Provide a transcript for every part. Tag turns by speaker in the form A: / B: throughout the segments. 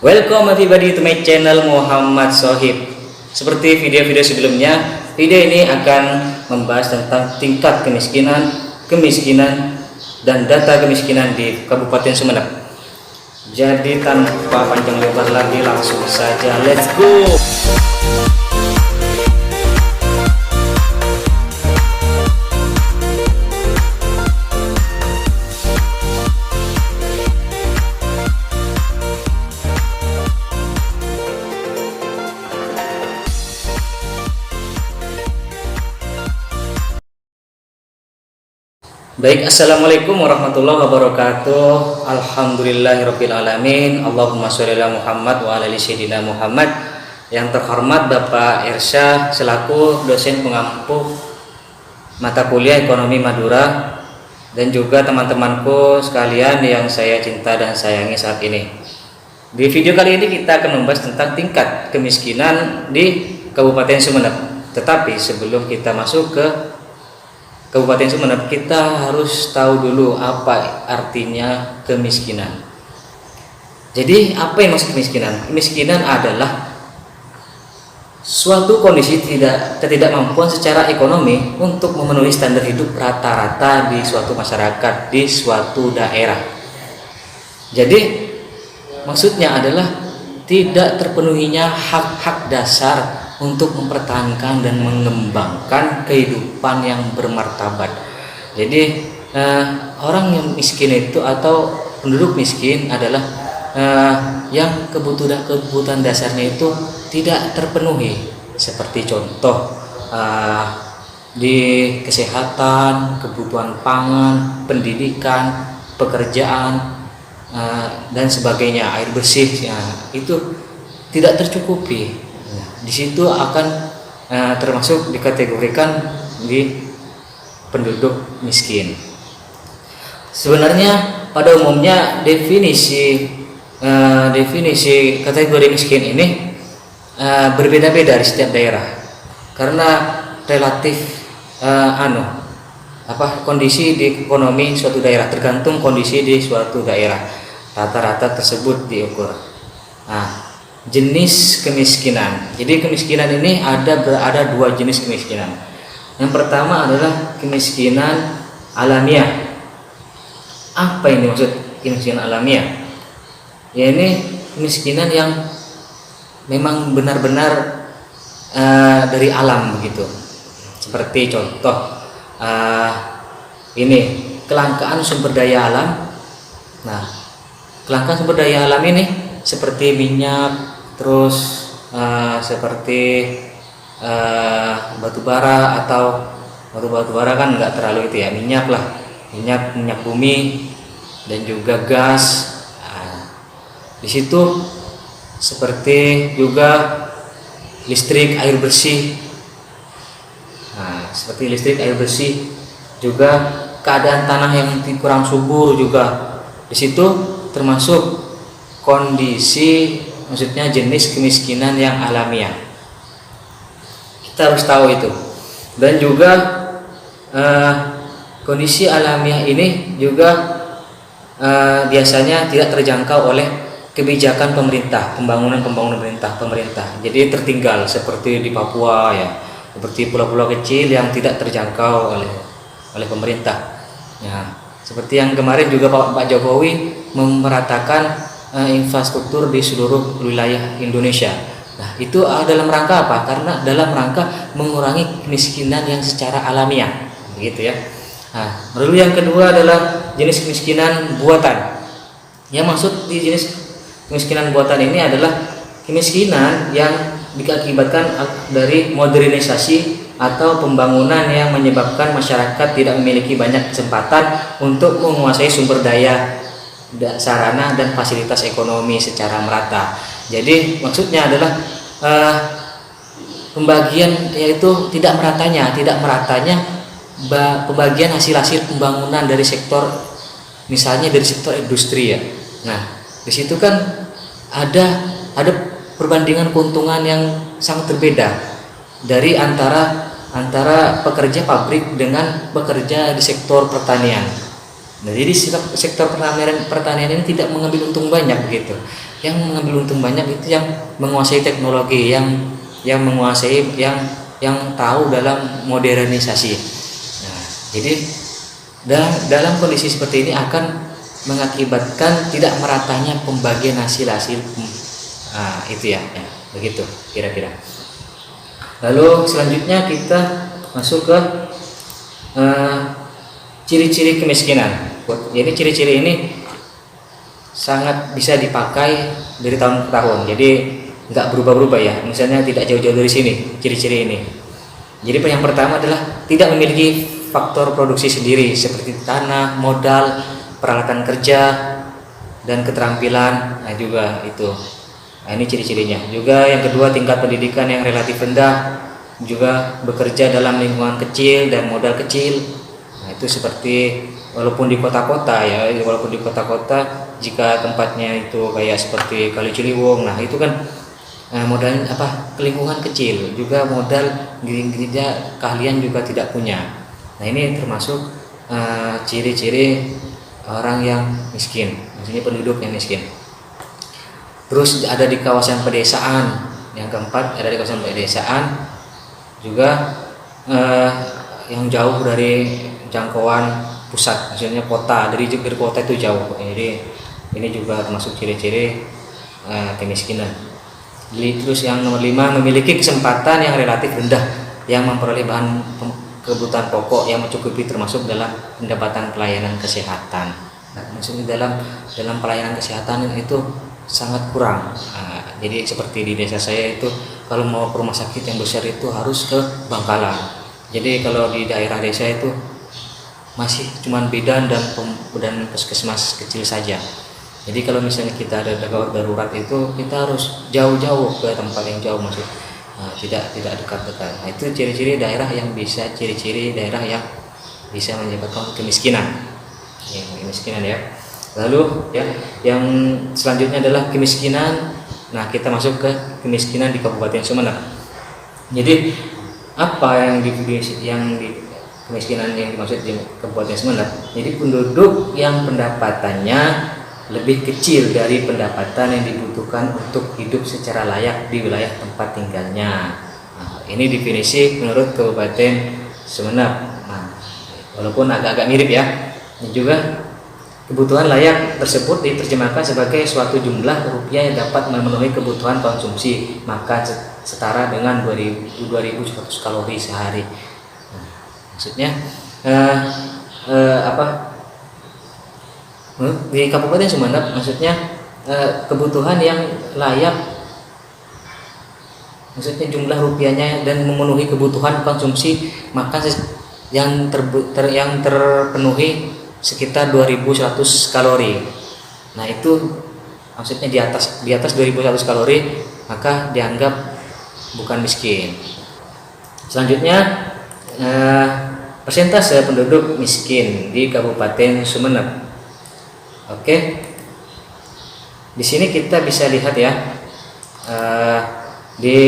A: Welcome everybody to my channel Muhammad Sohib. Seperti video-video sebelumnya, video ini akan membahas tentang tingkat kemiskinan dan data kemiskinan di Kabupaten Sumeneb. Jadi tanpa panjang lebar lagi, langsung saja let's go. Baik, assalamualaikum warahmatullahi wabarakatuh. Alhamdulillahirrabbilalamin. Allahumma sholli ala Muhammad wa ala ali sayyidina Muhammad. Yang terhormat Bapak Irsyah selaku dosen pengampu mata kuliah Ekonomi Madura, dan juga teman-temanku sekalian yang saya cinta dan sayangi saat ini. Di video kali ini kita akan membahas tentang tingkat kemiskinan di Kabupaten Sumeneb. Tetapi sebelum kita masuk ke Kabupaten Sumeneb, kita harus tahu dulu apa artinya kemiskinan. Jadi apa yang maksud kemiskinan? Kemiskinan adalah suatu kondisi ketidakmampuan secara ekonomi untuk memenuhi standar hidup rata-rata di suatu masyarakat, di suatu daerah. Jadi maksudnya adalah tidak terpenuhinya hak-hak dasar untuk mempertahankan dan mengembangkan kehidupan yang bermartabat. Jadi orang yang miskin itu atau penduduk miskin adalah yang kebutuhan dasarnya itu tidak terpenuhi. Seperti contoh di kesehatan, kebutuhan pangan, pendidikan, pekerjaan, dan sebagainya, air bersih, itu tidak tercukupi. Di situ akan termasuk dikategorikan di penduduk miskin. Sebenarnya pada umumnya definisi kategori miskin ini berbeda-beda di setiap daerah, karena relatif kondisi di ekonomi suatu daerah, tergantung kondisi di suatu daerah, rata-rata tersebut diukur. Jenis kemiskinan. Jadi kemiskinan ini ada dua jenis kemiskinan. Yang pertama adalah kemiskinan alamiah. Apa ini maksud kemiskinan alamiah? Ya, ini kemiskinan yang memang benar-benar dari alam begitu. Seperti contoh ini kelangkaan sumber daya alam. Nah, kelangkaan sumber daya alam ini seperti minyak, terus seperti batu bara, atau batu bara kan nggak terlalu itu ya, minyak bumi, dan juga gas. Di situ seperti juga listrik, air bersih. Seperti listrik, air bersih, juga keadaan tanah yang kurang subur juga. Di situ termasuk kondisi, maksudnya jenis kemiskinan yang alamiah. Kita harus tahu itu. Dan juga kondisi alamiah ini juga biasanya tidak terjangkau oleh kebijakan pemerintah, pembangunan pemerintah. Jadi tertinggal, seperti di Papua ya, seperti pulau-pulau kecil yang tidak terjangkau oleh pemerintah. Ya, seperti yang kemarin juga Pak Jokowi memeratakan infrastruktur di seluruh wilayah Indonesia. Nah, itu dalam rangka apa? Karena dalam rangka mengurangi kemiskinan yang secara alamiah, begitu ya. Lalu yang kedua adalah jenis kemiskinan buatan. Yang maksud di jenis kemiskinan buatan ini adalah kemiskinan yang diakibatkan dari modernisasi atau pembangunan yang menyebabkan masyarakat tidak memiliki banyak kesempatan untuk menguasai sumber daya, sarana, dan fasilitas ekonomi secara merata. Jadi maksudnya adalah pembagian, yaitu tidak meratanya pembagian hasil pembangunan dari sektor, misalnya dari sektor industri ya. Nah, di situ kan ada perbandingan keuntungan yang sangat berbeda dari antara pekerja pabrik dengan pekerja di sektor pertanian. Nah, jadi sektor pertanian ini tidak mengambil untung banyak begitu. yang mengambil untung banyak itu yang menguasai teknologi, yang menguasai, yang tahu dalam modernisasi. Nah, jadi dalam kondisi seperti ini akan mengakibatkan tidak meratanya pembagian hasil-hasil. Itu ya, begitu kira-kira. Lalu selanjutnya kita masuk ke ciri-ciri kemiskinan. Jadi ciri-ciri ini sangat bisa dipakai dari tahun ke tahun, jadi nggak berubah-berubah ya. Misalnya tidak jauh-jauh dari sini ciri-ciri ini. Jadi yang pertama adalah tidak memiliki faktor produksi sendiri seperti tanah, modal, peralatan kerja, dan keterampilan. Nah juga itu. Nah, ini ciri-cirinya. Juga yang kedua, tingkat pendidikan yang relatif rendah, juga bekerja dalam lingkungan kecil dan modal kecil. Nah itu seperti walaupun di kota-kota ya, walaupun di kota-kota jika tempatnya itu kayak seperti Kali Ciliwung, nah itu kan modal lingkungan kecil, juga modal gereja keahlian juga tidak punya. Nah ini termasuk ciri-ciri orang yang miskin, maksudnya penduduk yang miskin. Terus ada di kawasan pedesaan, yang keempat ada di kawasan pedesaan, juga yang jauh dari jangkauan pusat, maksudnya kota, dari kota itu jauh. Jadi ini juga termasuk ciri-ciri kemiskinan. Terus yang nomor 5, memiliki kesempatan yang relatif rendah yang memperoleh bahan kebutuhan pokok yang mencukupi, termasuk dalam pendapatan pelayanan kesehatan. Nah, maksudnya dalam pelayanan kesehatan itu sangat kurang. Jadi seperti di desa saya itu kalau mau ke rumah sakit yang besar itu harus ke Bangkalan. Jadi kalau di daerah desa itu masih cuman bidan dan puskesmas kecil saja. Jadi kalau misalnya kita ada gawat darurat itu kita harus jauh-jauh ke tempat yang jauh, maksud tidak dekat-dekat. Nah itu ciri-ciri daerah yang bisa menyebabkan kemiskinan. Kemiskinan ya. Lalu ya yang selanjutnya adalah kemiskinan. Nah kita masuk ke kemiskinan di Kabupaten Sumeneb. Jadi apa yang di kemiskinan yang dimaksud di Kabupaten Sumeneb? Jadi penduduk yang pendapatannya lebih kecil dari pendapatan yang dibutuhkan untuk hidup secara layak di wilayah tempat tinggalnya. Nah, ini definisi menurut Kabupaten Sumeneb. Nah, walaupun agak-agak mirip ya. Ini juga kebutuhan layak tersebut diterjemahkan sebagai suatu jumlah rupiah yang dapat memenuhi kebutuhan konsumsi, maka setara dengan 2.100 kalori sehari. Nah, maksudnya di Kabupaten Sumeneb maksudnya kebutuhan yang layak, maksudnya jumlah rupiahnya dan memenuhi kebutuhan konsumsi, maka yang terpenuhi sekitar 2.100 kalori. Nah itu maksudnya di atas 2.100 kalori maka dianggap bukan miskin. Selanjutnya persentase penduduk miskin di Kabupaten Sumeneb. Oke, di sini kita bisa lihat ya di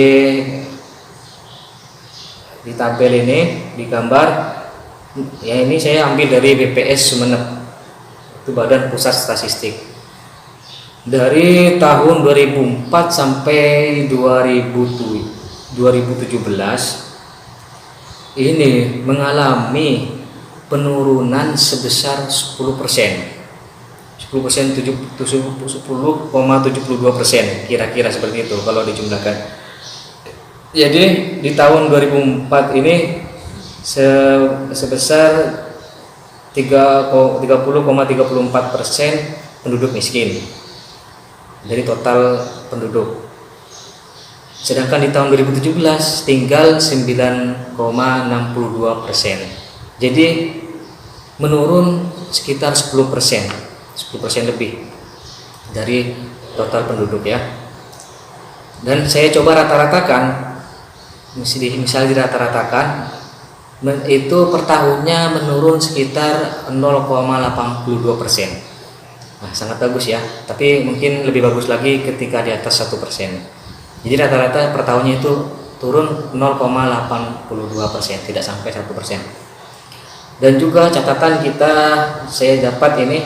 A: tabel ini, di gambar ya, ini saya ambil dari BPS Sumeneb, itu Badan Pusat Statistik. Dari tahun 2004 sampai 2017 ini mengalami penurunan sebesar 10%, 10,72%, kira-kira seperti itu kalau dijumlahkan. Jadi di tahun 2004 ini sebesar 30,34% penduduk miskin dari total penduduk. Sedangkan di tahun 2017 tinggal 9,62%. Jadi menurun sekitar 10% lebih dari total penduduk ya. Dan saya coba rata-ratakan, misal dirata-ratakan itu per tahunnya menurun sekitar 0,82%. Nah, sangat bagus ya. Tapi mungkin lebih bagus lagi ketika di atas 1%. Jadi rata-rata per tahunnya itu turun 0,82%, tidak sampai 1%. Dan juga catatan saya dapat ini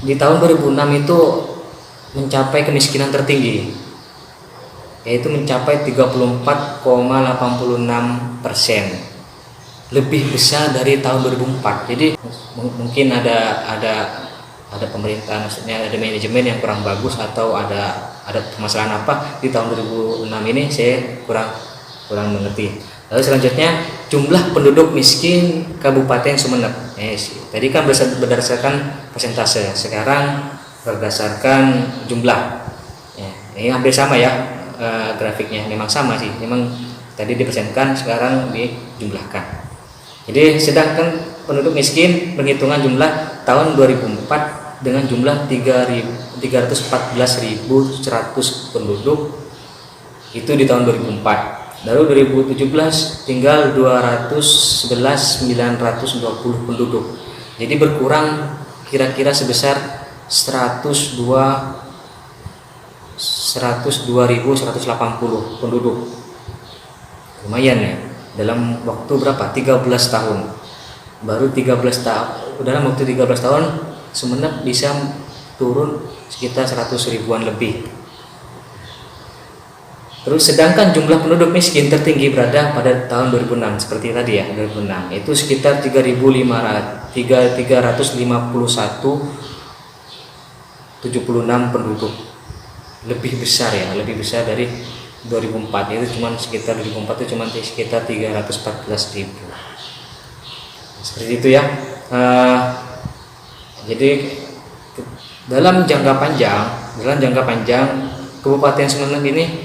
A: di tahun 2006 itu mencapai kemiskinan tertinggi, yaitu mencapai 34,86%, lebih besar dari tahun 2004. Jadi mungkin ada pemerintah, maksudnya ada manajemen yang kurang bagus, atau ada permasalahan apa di tahun 2006 ini, saya kurang mengerti. Lalu selanjutnya, jumlah penduduk miskin Kabupaten Sumeneb. Tadi kan berdasarkan persentase, sekarang berdasarkan jumlah. Ini hampir sama ya, grafiknya memang sama sih, memang tadi dipersenkan, sekarang dijumlahkan. Jadi sedangkan penduduk miskin penghitungan jumlah tahun 2004 dengan jumlah 314.100 penduduk itu di tahun 2004. Lalu 2017 tinggal 211.920 penduduk. Jadi berkurang kira-kira sebesar 102.180 penduduk. Lumayan ya. Dalam waktu berapa? 13 tahun. Baru 13 tahun. Dalam waktu 13 tahun Sumeneb bisa turun sekitar 100 ribuan lebih. Terus sedangkan jumlah penduduk miskin tertinggi berada pada tahun 2006, seperti tadi ya, 2006 itu sekitar 3.351,76 penduduk. Lebih besar ya, lebih besar dari 2004, itu cuma sekitar 2004 itu cuma sekitar 314.000. Seperti itu ya. Jadi dalam jangka panjang Kabupaten Sumeneb ini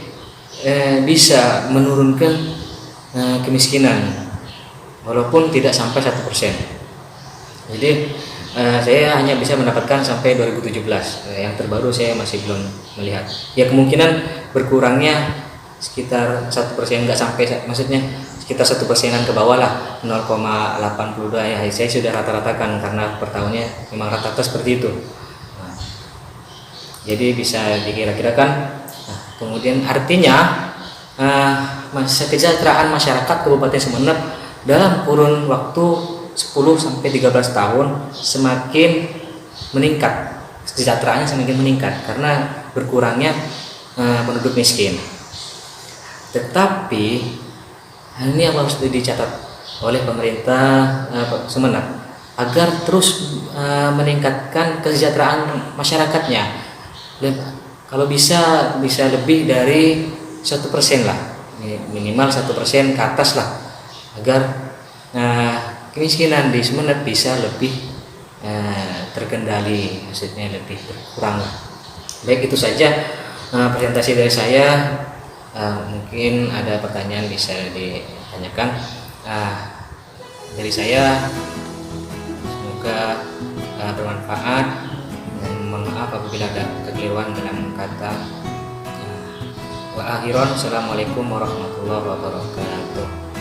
A: bisa menurunkan kemiskinan walaupun tidak sampai 1%. Jadi saya hanya bisa mendapatkan sampai 2017. Yang terbaru saya masih belum melihat. Ya kemungkinan berkurangnya sekitar 1%, nggak sampai, maksudnya sekitar 1%-an ke bawah lah, 0,82 ya. Saya sudah rata-ratakan karena per tahunnya memang rata-rata seperti itu. Jadi bisa dikira-kirakan. Kemudian artinya kesejahteraan masyarakat Kabupaten Sumeneb dalam kurun waktu 10 sampai 13 tahun semakin meningkat, kesejahteraannya semakin meningkat karena berkurangnya penduduk miskin. Tetapi hal ini yang harus dicatat oleh pemerintah Sumeneb agar terus meningkatkan kesejahteraan masyarakatnya. Kalau bisa lebih dari 1% lah, minimal 1% ke atas lah, agar kemiskinan di Sumeneb bisa lebih terkendali, maksudnya lebih berkurang lah. Baik, itu saja presentasi dari saya. Mungkin ada pertanyaan bisa ditanyakan dari saya. Semoga bermanfaat, dan mohon maaf apabila ada kekeliruan dalam kata. Wa akhiran, assalamualaikum warahmatullahi wabarakatuh.